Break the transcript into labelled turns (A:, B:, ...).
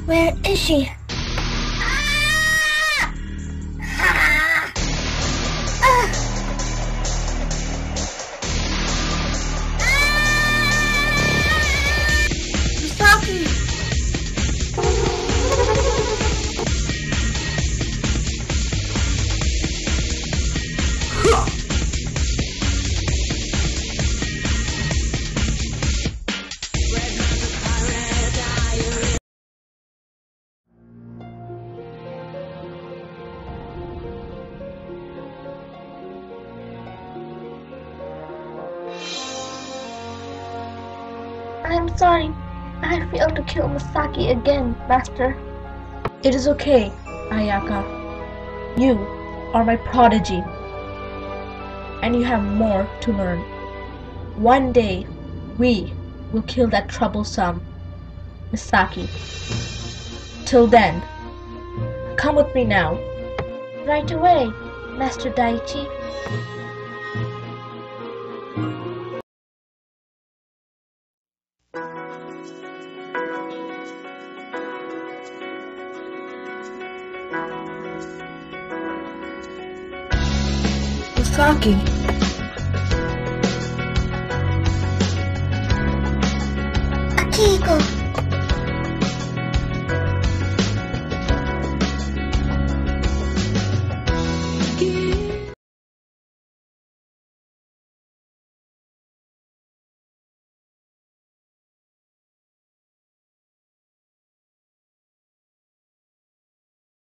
A: Where is she? Masaki! I'm sorry. I failed to kill Masaki again, Master.
B: It is okay, Ayaka. You are my prodigy, and you have more to learn. One day, we will kill that troublesome Masaki. Till then, come with me now.
A: Right away, Master Daichi.
B: Masaki.
A: Akihiko!